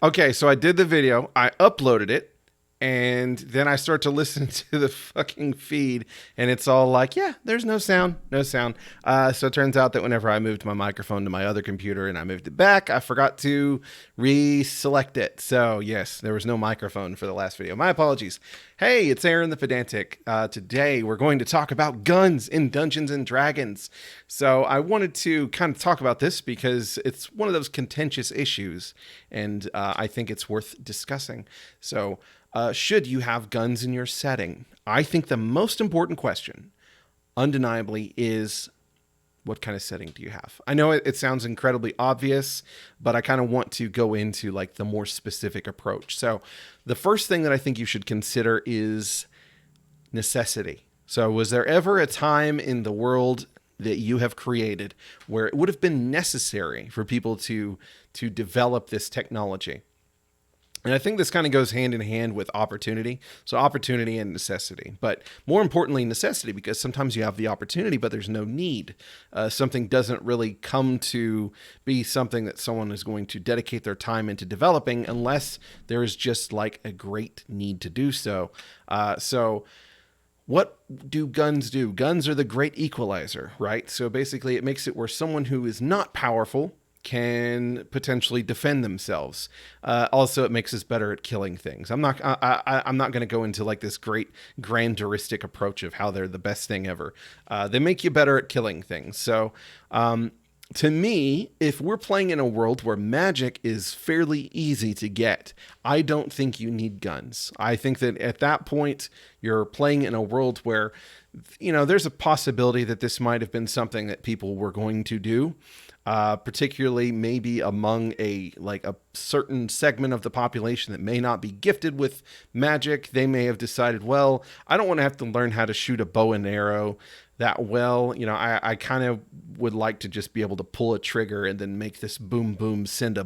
Okay, so I did the video, I uploaded it, and then I start to listen to the fucking feed, and it's all like, yeah, there's no sound, no sound. So it turns out that whenever I moved my microphone to my other computer and I moved it back, I forgot to reselect it. So yes, there was no microphone for the last video. My apologies. Hey, it's Aaron the Pedantic. Today we're going to talk about guns in Dungeons and Dragons. So I wanted to kind of talk about this because it's one of those contentious issues, and I think it's worth discussing. So, should you have guns in your setting? I think the most important question, undeniably, is what kind of setting do you have? I know it sounds incredibly obvious, but I kind of want to go into like the more specific approach. So, the first thing that I think you should consider is necessity. So, was there ever a time in the world that you have created where it would have been necessary for people to develop this technology? And I think this kind of goes hand in hand with opportunity. So opportunity and necessity, but more importantly, necessity, because sometimes you have the opportunity, but there's no need. Something doesn't really come to be something that someone is going to dedicate their time into developing unless there is just like a great need to do so. So what do guns do? Guns are the great equalizer, right? So basically it makes it where someone who is not powerful can potentially defend themselves. Also, it makes us better at killing things. I'm not going to go into like this great grandiristic approach of how they're the best thing ever. They make you better at killing things. So, to me, if we're playing in a world where magic is fairly easy to get, I don't think you need guns. I think that at that point, you're playing in a world where, there's a possibility that this might have been something that people were going to do. Particularly maybe among a certain segment of the population that may not be gifted with magic. They may have decided, well, I don't want to have to learn how to shoot a bow and arrow that well. I kind of would like to just be able to pull a trigger and then make this boom boom send a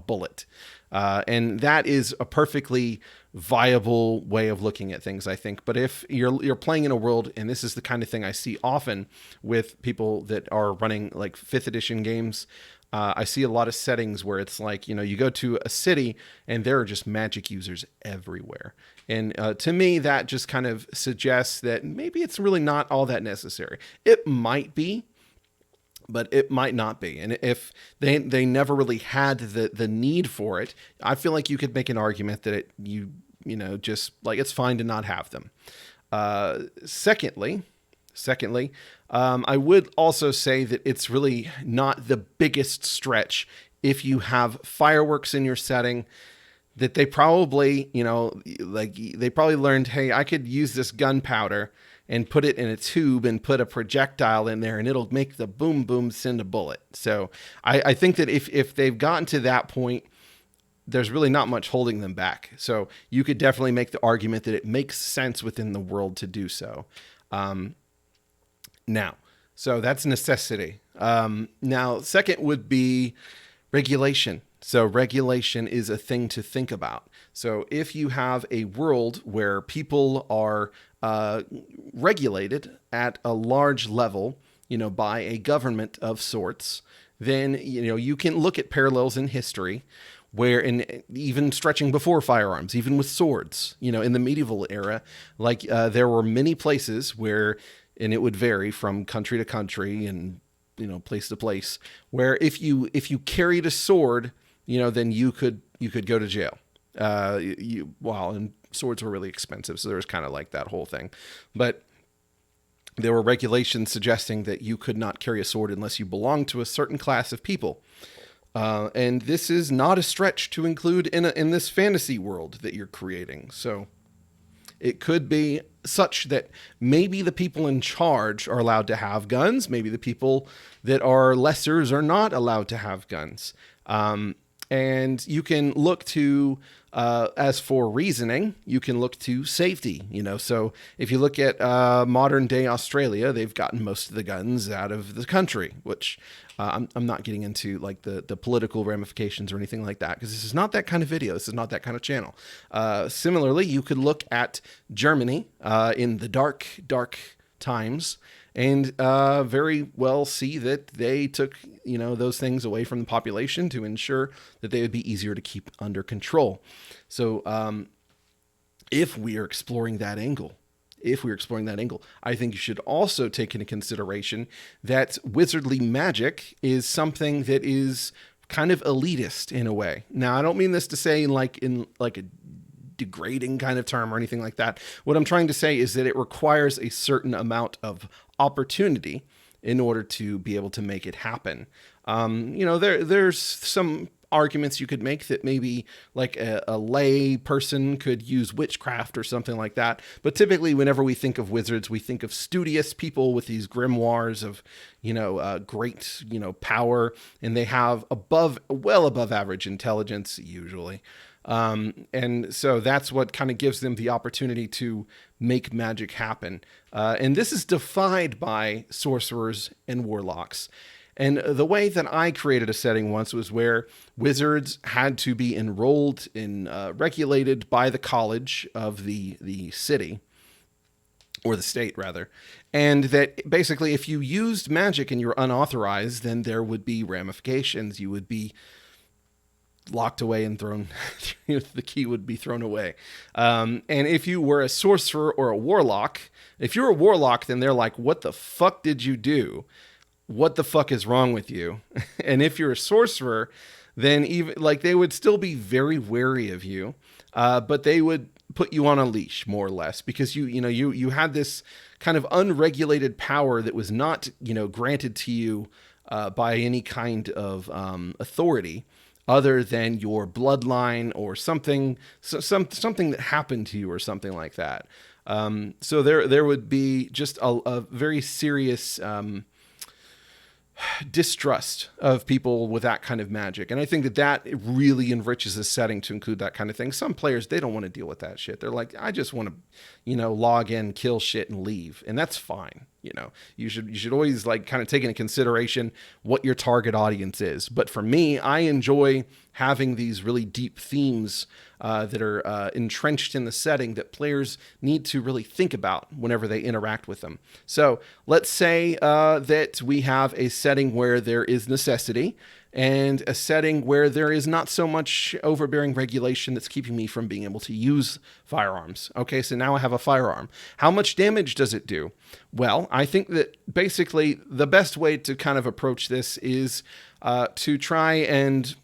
bullet. And that is a perfectly viable way of looking at things, I think. But if you're playing in a world, and this is the kind of thing I see often with people that are running like 5th edition games, I see a lot of settings where it's like, you go to a city and there are just magic users everywhere. And to me, that just kind of suggests that maybe it's really not all that necessary. It might be, but it might not be. And if they never really had the need for it, I feel like you could make an argument that just like it's fine to not have them. Secondly, I would also say that it's really not the biggest stretch if you have fireworks in your setting, that they probably, they probably learned, hey, I could use this gunpowder and put it in a tube and put a projectile in there and it'll make the boom boom send a bullet. So I think that if they've gotten to that point, there's really not much holding them back. So you could definitely make the argument that it makes sense within the world to do so. So that's necessity. Now, second would be regulation. So regulation is a thing to think about. So if you have a world where people are regulated at a large level, by a government of sorts, then, you can look at parallels in history where, in even stretching before firearms, even with swords, in the medieval era, there were many places where, and it would vary from country to country and, place to place, where if you carried a sword, then you could go to jail. And swords were really expensive, so there was kind of like that whole thing. But there were regulations suggesting that you could not carry a sword unless you belonged to a certain class of people. And this is not a stretch to include in this fantasy world that you're creating. So it could be such that maybe the people in charge are allowed to have guns. Maybe the people that are lessers are not allowed to have guns. And you can look to, as for reasoning, you can look to safety, So if you look at modern day Australia, they've gotten most of the guns out of the country, which I'm not getting into like the political ramifications or anything like that, because this is not that kind of video. This is not that kind of channel. Similarly, you could look at Germany in the dark times and very well see that they took, those things away from the population to ensure that they would be easier to keep under control. So if we are exploring that angle, I think you should also take into consideration that wizardly magic is something that is kind of elitist in a way. Now, I don't mean this to say in a degrading kind of term or anything like that. What I'm trying to say is that it requires a certain amount of opportunity in order to be able to make it happen. There's some arguments you could make that maybe like a lay person could use witchcraft or something like that. But typically, whenever we think of wizards, we think of studious people with these grimoires of, great, power, and they have well above average intelligence usually. And so that's what kind of gives them the opportunity to make magic happen. And this is defied by sorcerers and warlocks. And the way that I created a setting once was where wizards had to be enrolled in, regulated by the college of the city, or the state rather. And that basically if you used magic and you're unauthorized, then there would be ramifications. You would be locked away and thrown, the key would be thrown away. And if you were a sorcerer or a warlock, if you're a warlock, then they're like, what the fuck did you do? What the fuck is wrong with you? And if you're a sorcerer, then even like they would still be very wary of you, but they would put you on a leash more or less because you had this kind of unregulated power that was not granted to you by any kind of authority other than your bloodline or something that happened to you or something like that. So there would be just a very serious distrust of people with that kind of magic. And I think that really enriches the setting to include that kind of thing. Some players, they don't want to deal with that shit. They're like, I just want to, log in, kill shit and leave. And that's fine. You should always like kind of take into consideration what your target audience is. But for me, I enjoy having these really deep themes that are entrenched in the setting that players need to really think about whenever they interact with them. So let's say that we have a setting where there is necessity and a setting where there is not so much overbearing regulation that's keeping me from being able to use firearms. Okay, so now I have a firearm. How much damage does it do? Well, I think that basically the best way to kind of approach this is to try and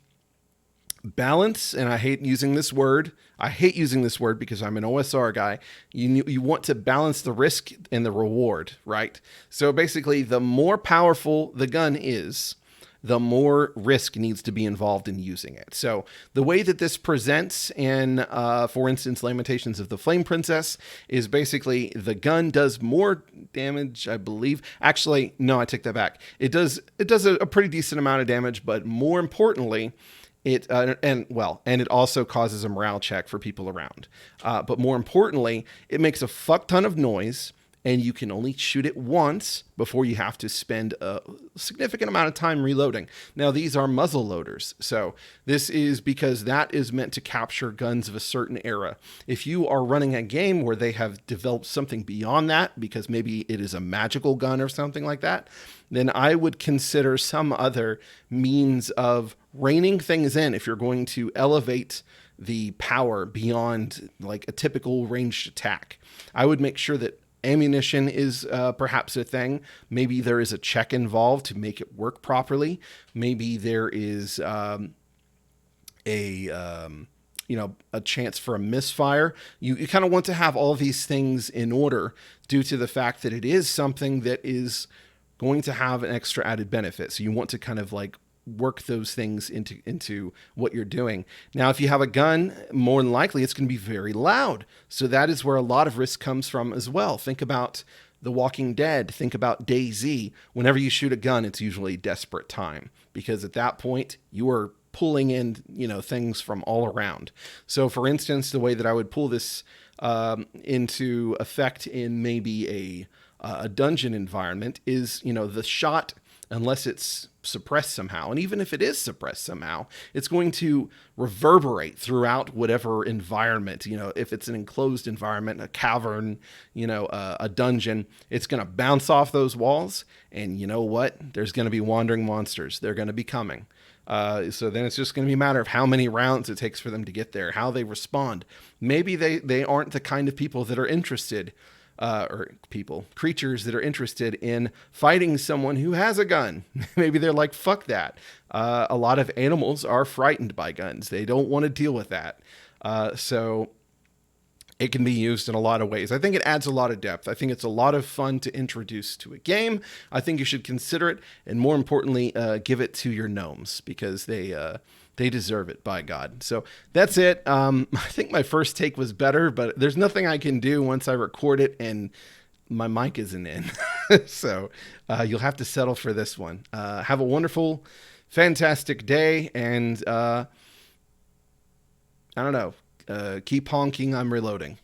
balance, and I hate using this word because I'm an OSR guy. You want to balance the risk and the reward, right? So basically, the more powerful the gun is, the more risk needs to be involved in using it. So the way that this presents in, for instance, Lamentations of the Flame Princess is basically the gun does more damage, I believe. Actually, no, I take that back. It does a pretty decent amount of damage, but more importantly, it it also causes a morale check for people around. But more importantly, it makes a fuck ton of noise, and you can only shoot it once before you have to spend a significant amount of time reloading. Now, these are muzzle loaders, so this is because that is meant to capture guns of a certain era. If you are running a game where they have developed something beyond that, because maybe it is a magical gun or something like that, then I would consider some other means of reining things in if you're going to elevate the power beyond like a typical ranged attack. I would make sure that ammunition is perhaps a thing. Maybe there is a check involved to make it work properly. Maybe there is a chance for a misfire. You kind of want to have all these things in order due to the fact that it is something that is going to have an extra added benefit. So you want to kind of like work those things into what you're doing. Now, if you have a gun, more than likely it's going to be very loud. So that is where a lot of risk comes from as well. Think about The Walking Dead. Think about DayZ. Whenever you shoot a gun, it's usually a desperate time because at that point you are pulling in, things from all around. So for instance, the way that I would pull this into effect in maybe a dungeon environment is, the shot unless it's suppressed somehow. And even if it is suppressed somehow, it's going to reverberate throughout whatever environment. If it's an enclosed environment, a cavern, a dungeon, it's going to bounce off those walls. And you know what? There's going to be wandering monsters. They're going to be coming. So then it's just going to be a matter of how many rounds it takes for them to get there, how they respond. Maybe they aren't the kind of people that are interested, creatures that are interested in fighting someone who has a gun. Maybe they're like, fuck that. A lot of animals are frightened by guns. They don't want to deal with that. So it can be used in a lot of ways. I think it adds a lot of depth. I think it's a lot of fun to introduce to a game. I think you should consider it, and more importantly, give it to your gnomes, because they deserve it, by God. So that's it. I think my first take was better, but there's nothing I can do once I record it and my mic isn't in. So you'll have to settle for this one. Have a wonderful, fantastic day, and I don't know. Keep honking. I'm reloading.